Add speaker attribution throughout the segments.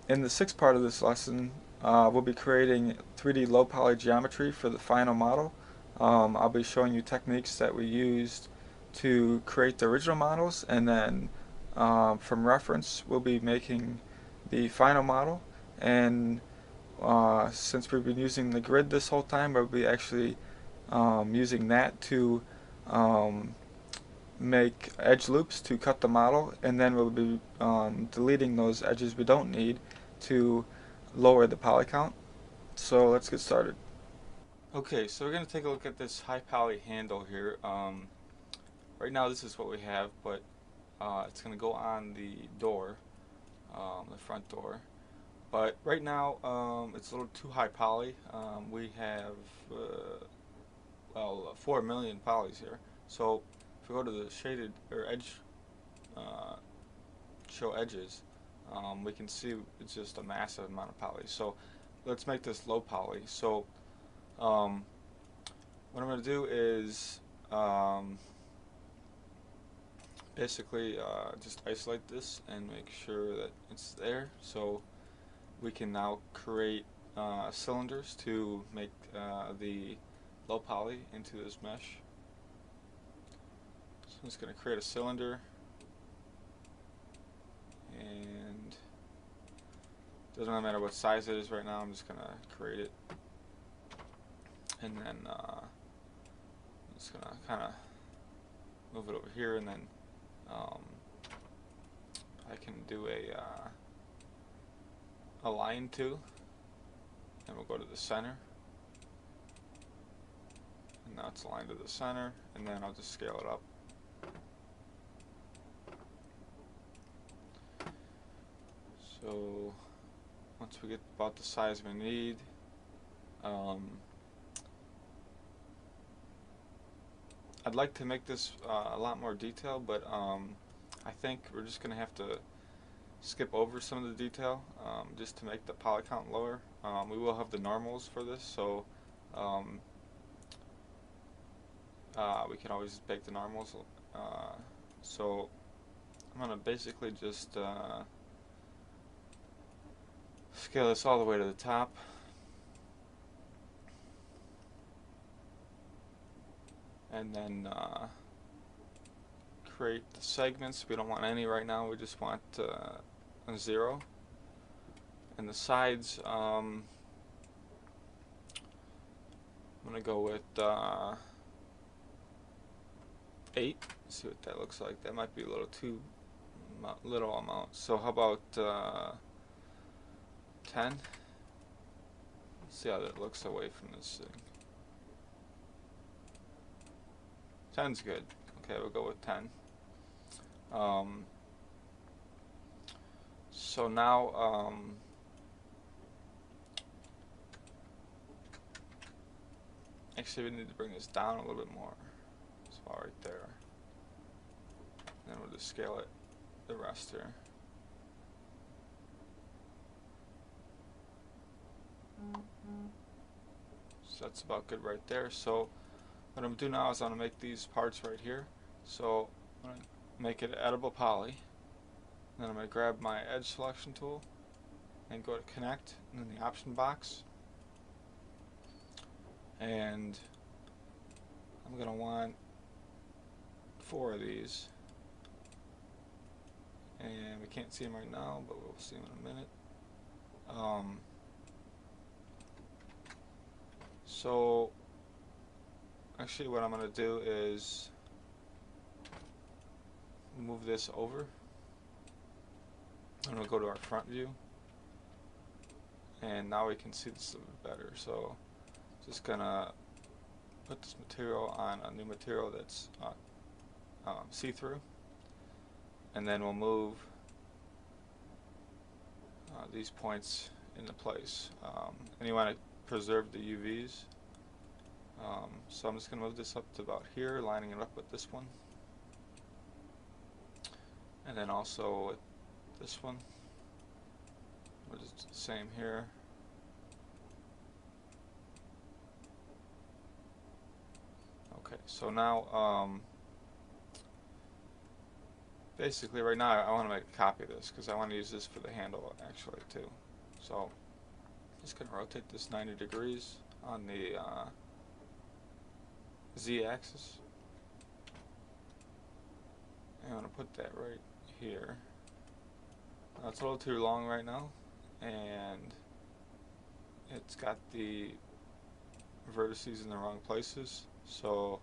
Speaker 1: In the sixth part of this lesson, we'll be creating 3D low poly geometry for the final model. I'll be showing you techniques that we used to create the original models, and then from reference we'll be making the final model. And since we've been using the grid this whole time, we'll be actually using that to um, make edge loops to cut the model, and then we'll be deleting those edges we don't need to lower the poly count. So let's get started. Okay, so we're going to take a look at this high poly handle here. Right now this is what we have, but it's going to go on the door, the front door. But right now it's a little too high poly. We have well 4 million polys here. So if we go to the shaded or edge, uh, show edges, we can see it's just a massive amount of poly. So let's make this low poly. So um, what I'm going to do is basically just isolate this and make sure that it's there. So we can now create cylinders to make the low poly into this mesh. So I'm just going to create a cylinder, and doesn't really matter what size it is right now. I'm just going to create it, and then I'm just going to kind of move it over here, and then um, I can do a line too, and we'll go to the center, and now it's aligned to the center, and then I'll just scale it up. So once we get about the size we need, I'd like to make this a lot more detailed, but I think we're just going to have to skip over some of the detail just to make the poly count lower. We will have the normals for this, so we can always bake the normals. So I'm going to basically just scale this all the way to the top. And then create the segments. We don't want any right now, we just want a 0. And the sides, I'm going to go with 8. Let's see what that looks like. That might be a little too little amount. So how about 10? Let's see how that looks away from this thing. 10's good. Okay, we'll go with 10. So now actually we need to bring this down a little bit more. It's about right there. And then we'll just scale it the rest here. So that's about good right there. So what I'm going to do now is I'm going to make these parts right here. So I'm going to make it edible poly. Then I'm going to grab my edge selection tool and go to connect, and then the option box. And I'm going to want 4 of these. And we can't see them right now, but we'll see them in a minute. So actually what I'm going to do is move this over. I'm going to go to our front view, and now we can see this a little bit better. So just going to put this material on a new material that's see-through, and then we'll move these points into place. And you want to preserve the UVs. So I'm just going to move this up to about here, lining it up with this one, and then also with this one. We'll just do the same here. Okay, so now basically right now I want to make a copy of this because I want to use this for the handle actually too. So just going to rotate this 90 degrees on the z-axis. And I'm going to put that right here. Now it's a little too long right now, and it's got the vertices in the wrong places, so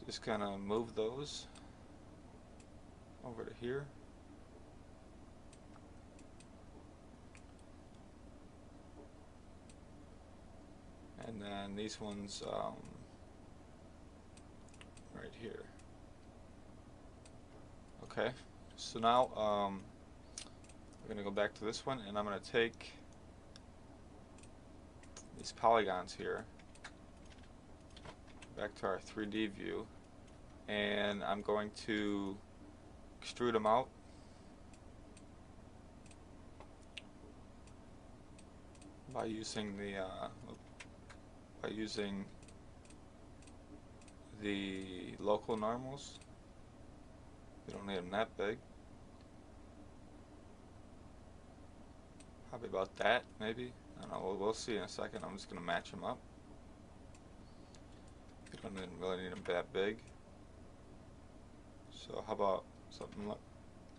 Speaker 1: just kind of move those over to here. And then these ones right here. Okay, so now we're going to go back to this one, and I'm going to take these polygons here back to our 3D view, and I'm going to extrude them out by using the local normals. We don't need them that big. Probably about that, maybe. I don't know. We'll see in a second. I'm just going to match them up. We don't really need them that big. So how about something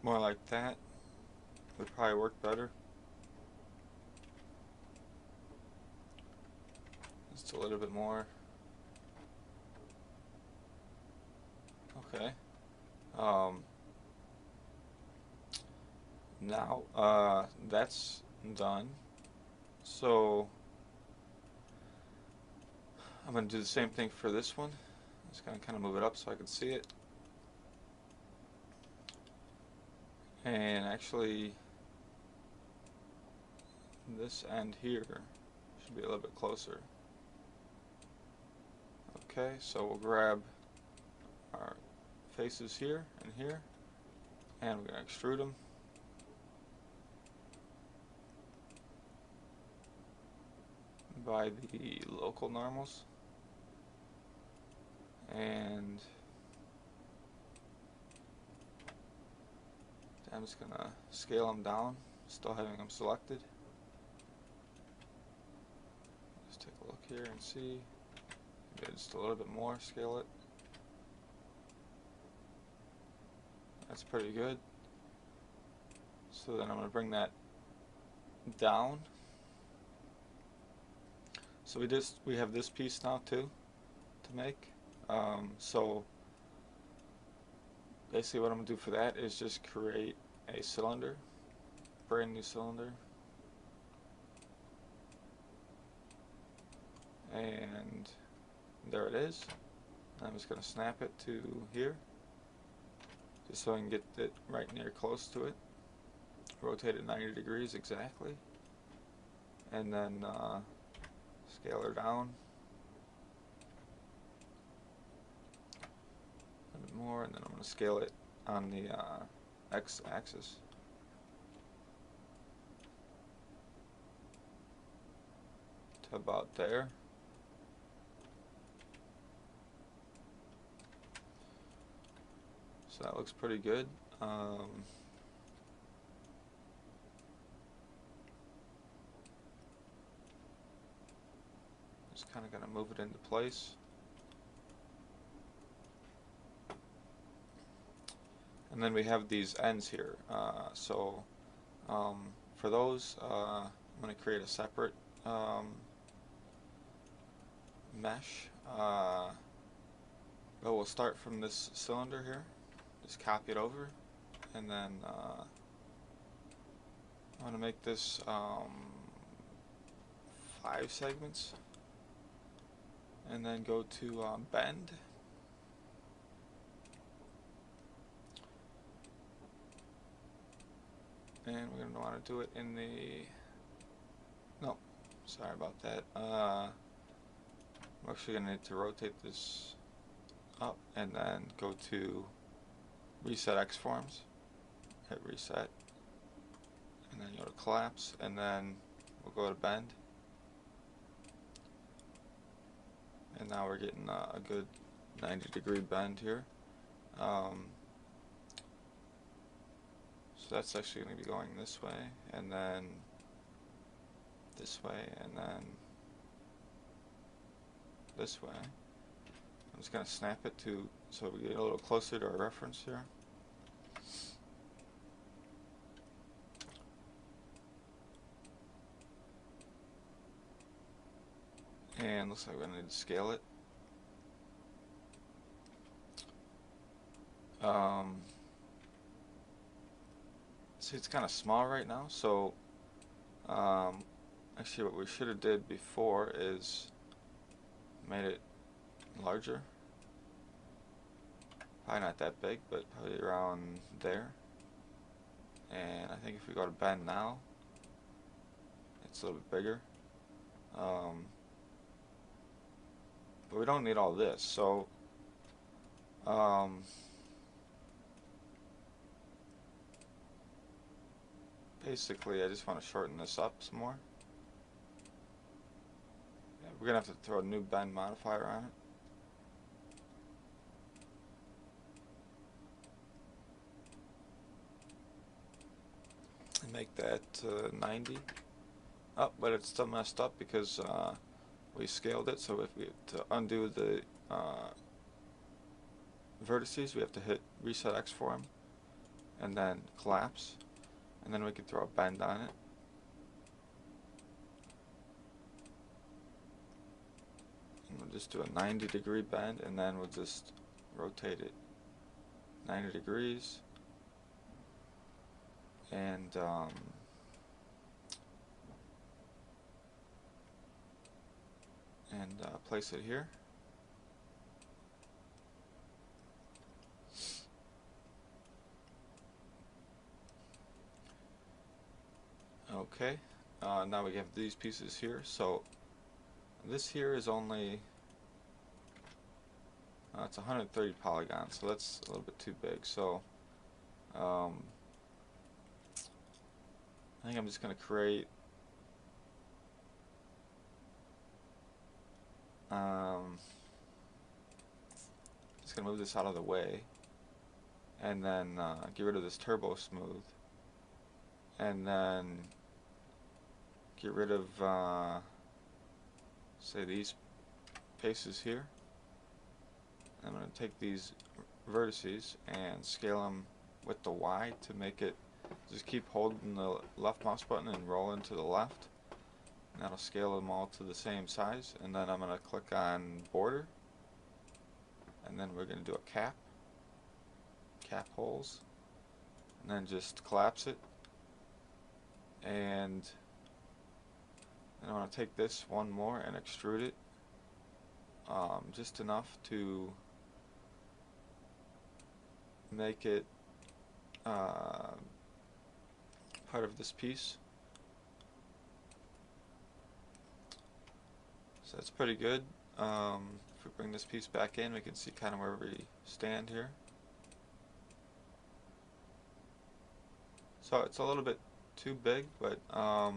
Speaker 1: more like that? Would probably work better. Just a little bit more. Okay. Now that's done. So I'm going to do the same thing for this one. I'm just going to kind of move it up so I can see it. And actually, this end here should be a little bit closer. Okay, so we'll grab our faces here and here, and we're going to extrude them. By the local normals, and I'm just going to scale them down, still having them selected. Just take a look here and see. Maybe just a little bit more, scale it. That's pretty good. So then I'm going to bring that down. So we have this piece now too to make. So basically what I'm going to do for that is just create a cylinder, brand new cylinder, and there it is. I'm just going to snap it to here just so I can get it right near close to it. Rotate it 90 degrees exactly, and then scale her down a little bit more, and then I'm going to scale it on the x-axis to about there. So that looks pretty good. Just kind of going to move it into place. And then we have these ends here. For those, I'm going to create a separate mesh. But we'll start from this cylinder here. Just copy it over, and then I'm going to make this 5 segments, and then go to bend. And we're going to want to do it in the, no, sorry about that. I'm actually going to need to rotate this up and then go to reset X forms, hit reset, and then go to collapse, and then we'll go to bend. And now we're getting a good 90-degree bend here. So that's actually going to be going this way, and then this way, and then this way. I'm just going to snap it to so we get a little closer to our reference here. And looks like we're going to need to scale it. See, it's kind of small right now, so actually what we should have did before is made it larger. Probably not that big, but probably around there. And I think if we go to bend now, it's a little bit bigger. But we don't need all this, so basically I just want to shorten this up some more. Yeah, we're going to have to throw a new bend modifier on it. And make that 90. Oh, but it's still messed up because we scaled it, so if we have to undo the vertices, we have to hit reset X for them and then collapse, and then we can throw a bend on it. And we'll just do a 90-degree bend, and then we'll just rotate it 90 degrees and place it here. Okay, now we have these pieces here. So this here is only it's 130 polygons, so that's a little bit too big. So I think I'm just going to create just going to move this out of the way, and then get rid of this turbo smooth, and then get rid of say these faces here. I'm going to take these vertices and scale them with the Y to make it, just keep holding the left mouse button and roll into the left, and that'll scale them all to the same size. And then I'm going to click on border, and then we're going to do a cap holes, and then just collapse it. And then I want to take this one more and extrude it just enough to make it part of this piece. So that's pretty good. If we bring this piece back in, we can see kind of where we stand here. So it's a little bit too big, but I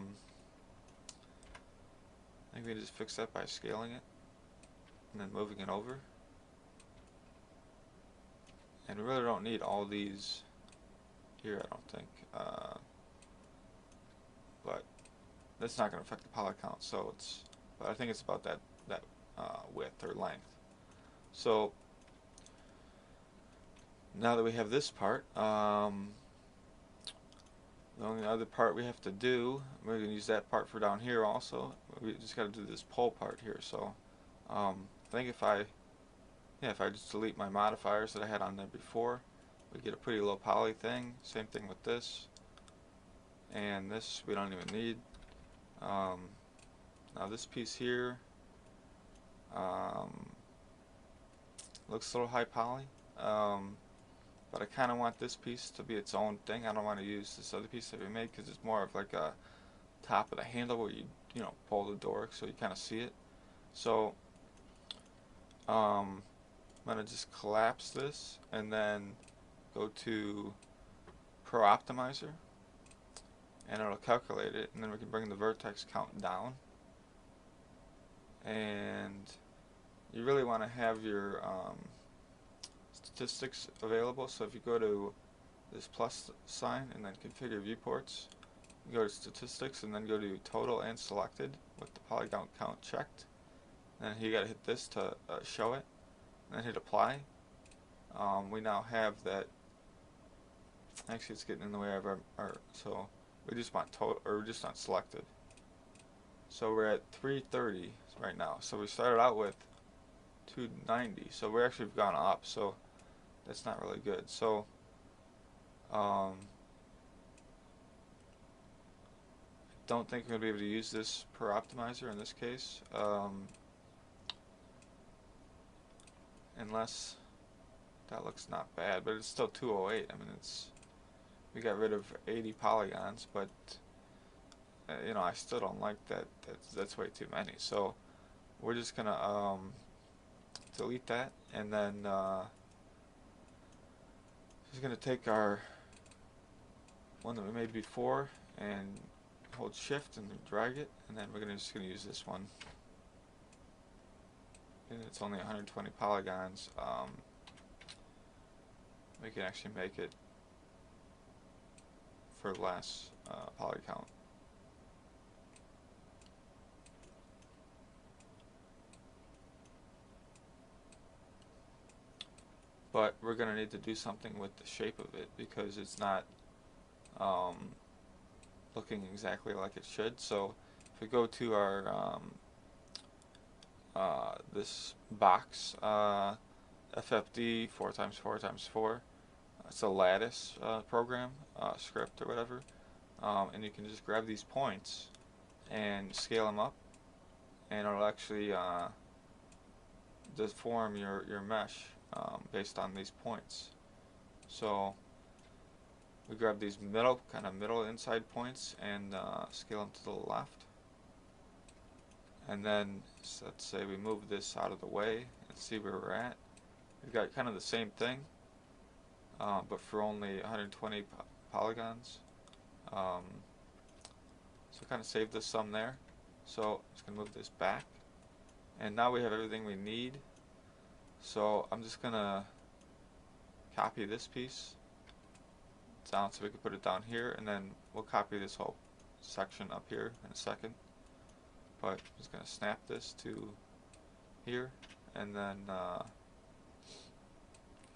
Speaker 1: think we can just fix that by scaling it and then moving it over. And we really don't need all these here, I don't think. But that's not going to affect the poly count, so it's. But I think it's about that width or length. So now that we have this part, the only other part we have to do, we're going to use that part for down here also. We just got to do this pole part here. So I think if I just delete my modifiers that I had on there before, we get a pretty low poly thing. Same thing with this, and this we don't even need. Now this piece here looks a little high poly, but I kind of want this piece to be its own thing. I don't want to use this other piece that we made because it's more of like a top of the handle where you pull the door so you kind of see it. So I'm going to just collapse this and then go to Pro Optimizer, and it'll calculate it, and then we can bring the vertex count down. And you really want to have your statistics available. So if you go to this plus sign and then configure viewports. Go to statistics and then go to total and selected with the polygon count checked. Then you gotta hit this to show it, and then hit apply. We now have that. Actually, it's getting in the way of our so we just want total, or we just want selected. So we're at 330 right now. So we started out with 290. So we actually have gone up. So that's not really good. So don't think we're going to be able to use this per optimizer in this case, unless that looks not bad, but it's still 208. I mean, we got rid of 80 polygons, but you know, I still don't like that. That's way too many. So we're just gonna delete that, and then just gonna take our one that we made before and hold shift and drag it, and then we're just gonna use this one, and it's only 120 polygons. We can actually make it for less poly count. But we're going to need to do something with the shape of it because it's not looking exactly like it should. So if we go to our this box, FFD 4x4x4, it's a lattice program, script or whatever, and you can just grab these points and scale them up, and it'll actually deform your mesh based on these points. So we grab these kind of middle inside points and scale them to the left. And then let's say we move this out of the way and see where we're at. We've got kind of the same thing, but for only 120 polygons. So kind of save this some there. So I'm just going to move this back. And now we have everything we need. So I'm just going to copy this piece down so we can put it down here, and then we'll copy this whole section up here in a second. But I'm just going to snap this to here, and then kind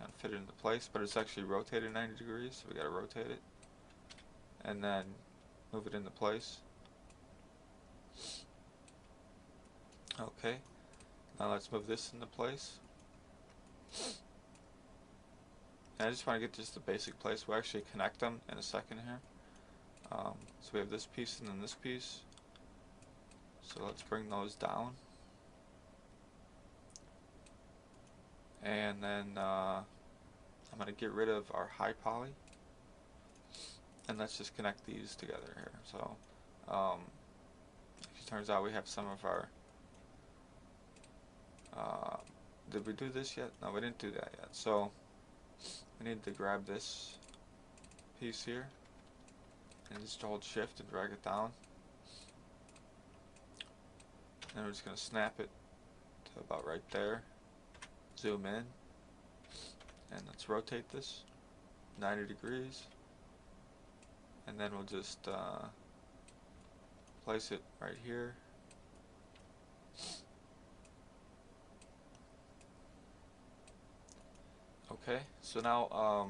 Speaker 1: of fit it into place. But it's actually rotated 90 degrees, so we got to rotate it, and then move it into place. Okay, now let's move this into place. And I just want to get just the basic place. We'll actually connect them in a second here. So we have this piece and then this piece. So let's bring those down. And then I'm going to get rid of our high poly. And let's just connect these together here. So it turns out we have some of our... did we do this yet? No, we didn't do that yet. So we need to grab this piece here and just hold shift and drag it down. And we're just going to snap it to about right there. Zoom in. And let's rotate this 90 degrees. And then we'll just place it right here. Okay, so now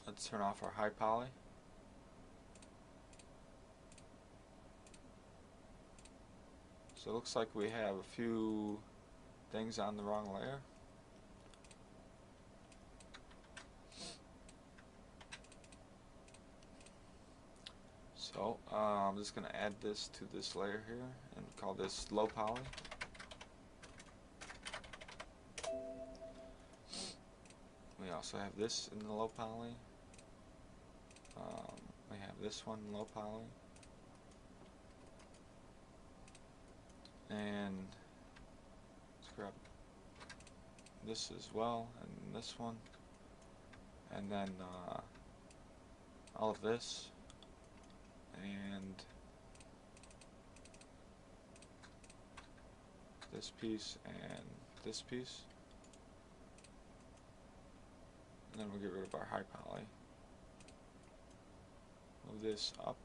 Speaker 1: let's turn off our high poly. So it looks like we have a few things on the wrong layer. So I'm just going to add this to this layer here and call this low poly. We also have this in the low poly. We have this one in low poly. And let's grab this as well, and this one. And then all of this. And this piece and this piece. and then we'll get rid of our high poly. Move this up.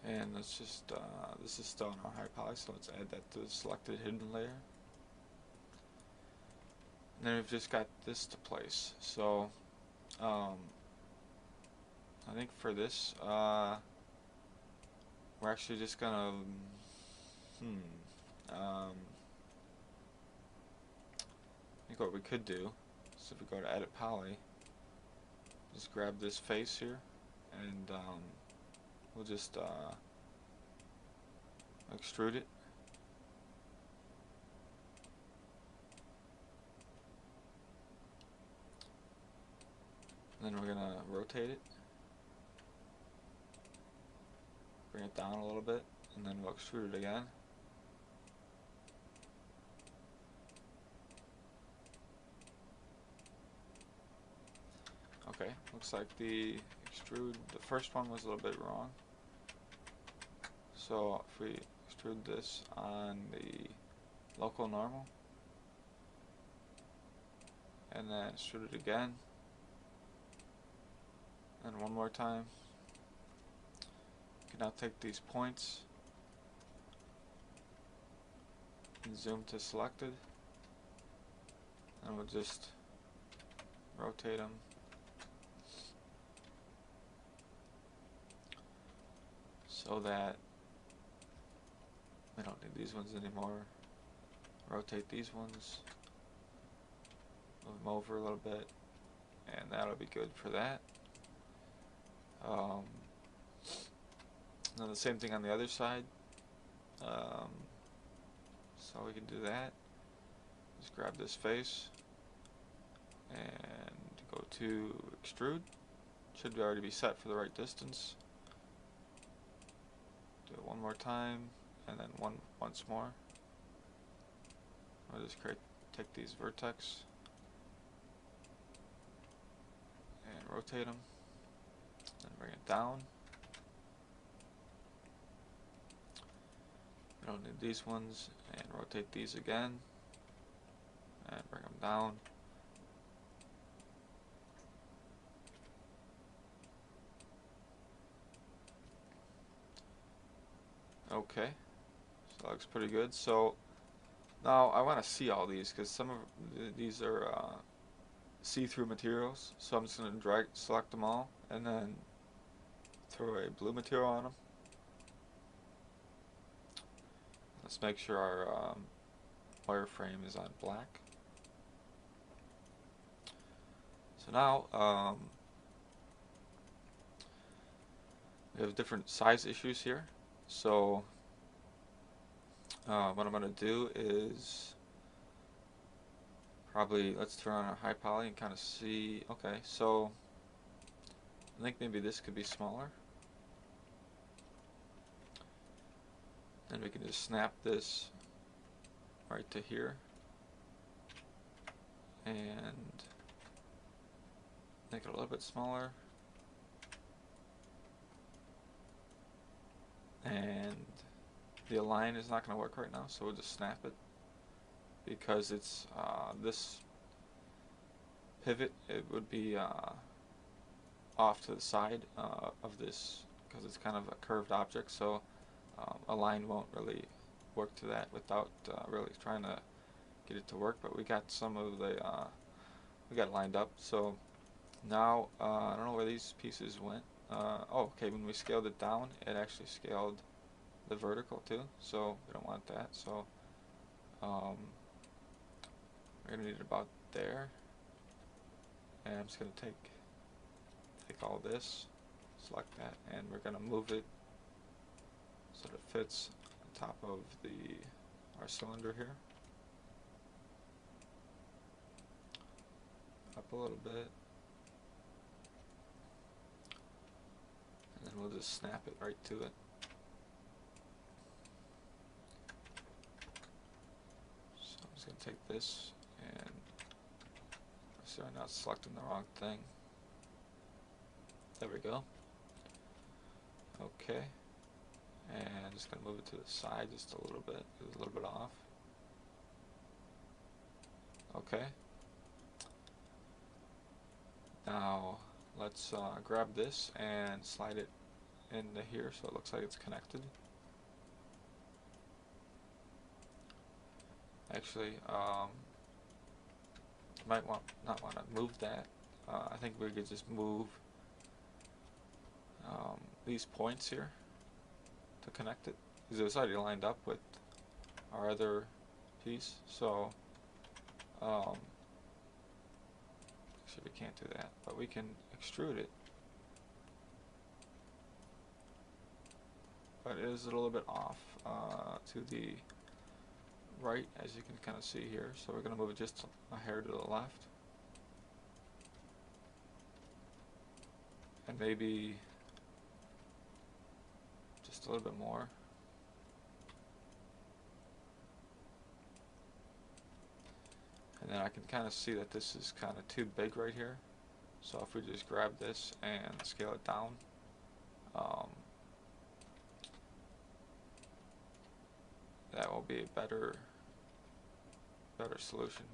Speaker 1: And let's just, this is still on our high poly, so let's add that to the selected hidden layer. And then we've just got this to place. So, I think for this, we're actually just gonna, I think what we could do is if we go to edit poly, just grab this face here, and we'll just extrude it. And then we're gonna rotate it, bring it down a little bit, and then we'll extrude it again. Okay, looks like the first one was a little bit wrong. So if we extrude this on the local normal, and then extrude it again, and one more time, you can now take these points and zoom to selected, and we'll just rotate them so that we don't need these ones anymore. Rotate these ones, move them over a little bit, and that'll be good for that. Now the same thing on the other side. So we can do that. Just grab this face and go to extrude. Should already be set for the right distance. Do it one more time, and then once more. I'll just take these vertex and rotate them, and bring it down. We don't need these ones, and rotate these again, and bring them down. Okay, so that looks pretty good. So now I want to see all these because some of these are see-through materials. So I'm just going to select them all, and then throw a blue material on them. Let's make sure our wireframe is on black. So now we have different size issues here. So what I'm going to do is probably let's turn on our high poly and kind of see. Okay, so I think maybe this could be smaller. Then we can just snap this right to here and make it a little bit smaller. And the align is not going to work right now, so we'll just snap it because it's this pivot. It would be off to the side of this because it's kind of a curved object, so align won't really work to that without really trying to get it to work. But we got some of the we got it lined up. So now I don't know where these pieces went. Oh, okay, when we scaled it down, it actually scaled the vertical too, so we don't want that. So we're going to need it about there. And I'm just going to take all this, select that, and we're going to move it so that it fits on top of our cylinder here. Up a little bit. And then we'll just snap it right to it. So I'm just going to take this and so I'm not selecting the wrong thing. There we go. Okay. And just going to move it to the side just a little bit. It's a little bit off. Okay. Now let's grab this and slide it into here so it looks like it's connected. Actually, might not want to move that. I think we could just move these points here to connect it, because it's already lined up with our other piece. So actually we can't do that, but we can extrude it. But it is a little bit off to the right, as you can kind of see here. So we're going to move it just a hair to the left. And maybe just a little bit more. And then I can kind of see that this is kind of too big right here. So if we just grab this and scale it down, that will be a better solution.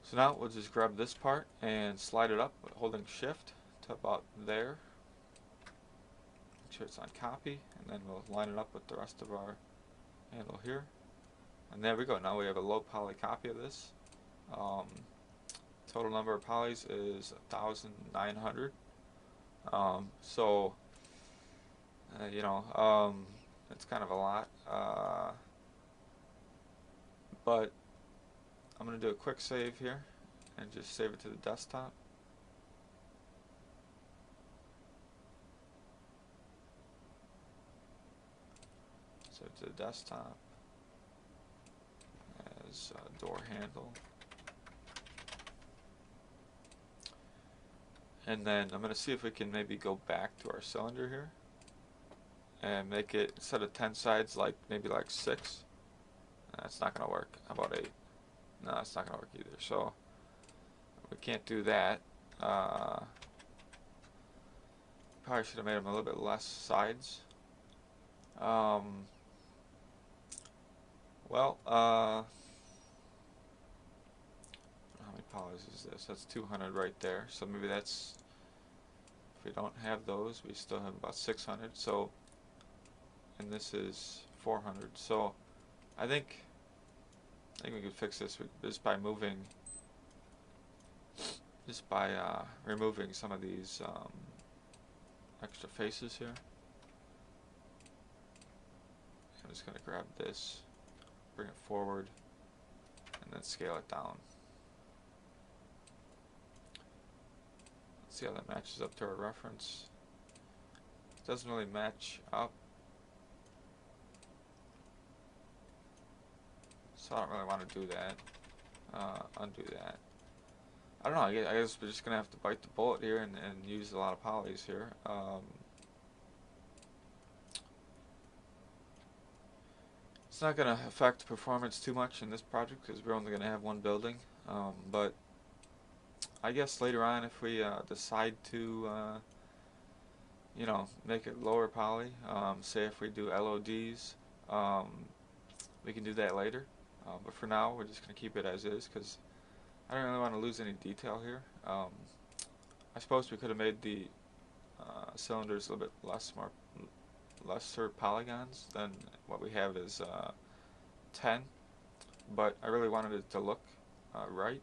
Speaker 1: So now we'll just grab this part and slide it up holding shift to about there. Make sure it's on copy, and then we'll line it up with the rest of our handle here. And there we go. Now we have a low poly copy of this. Total number of polys is 1,900. So it's kind of a lot. But I'm going to do a quick save here and just save it to the desktop. Save it to the desktop as door handle. And then I'm going to see if we can maybe go back to our cylinder here and make it, instead of 10 sides, maybe like 6. That's not going to work. How about 8? No, it's not going to work either. So we can't do that. Probably should have made them a little bit less sides. How many polys is this? That's 200 right there. So maybe that's, if we don't have those, we still have about 600. So, and this is 400. So I think we could fix this just by removing some of these extra faces here. I'm just going to grab this, bring it forward, and then scale it down. Let's see how that matches up to our reference. It doesn't really match up, so I don't really want to do that. Undo that. I don't know, I guess we're just going to have to bite the bullet here and use a lot of polys here. It's not going to affect performance too much in this project because we're only going to have one building. But I guess later on, if we decide to make it lower poly, say if we do LODs, we can do that later. But for now, we're just going to keep it as is because I don't really want to lose any detail here. I suppose we could have made the cylinders a little bit lesser polygons than what we have is 10, but I really wanted it to look right.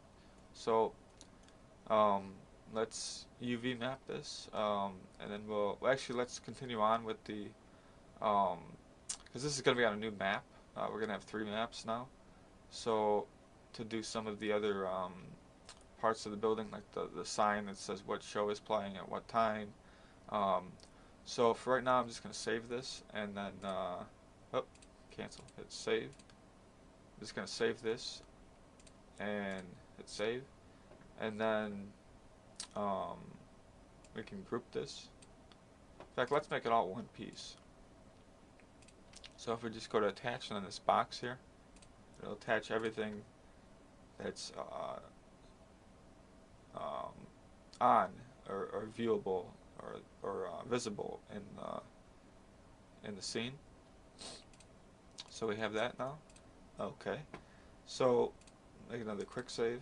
Speaker 1: So let's UV map this, and then let's continue on with the, because this is going to be on a new map. We're going to have 3 maps now. So to do some of the other parts of the building, like the sign that says what show is playing at what time. So for right now, I'm just going to save this, and then cancel, hit save. I'm just going to save this and hit save, and then we can group this. In fact, let's make it all one piece. So if we just go to attach, and then this box here, it'll attach everything that's on or viewable or visible in the scene. So we have that now. Okay. So make another quick save.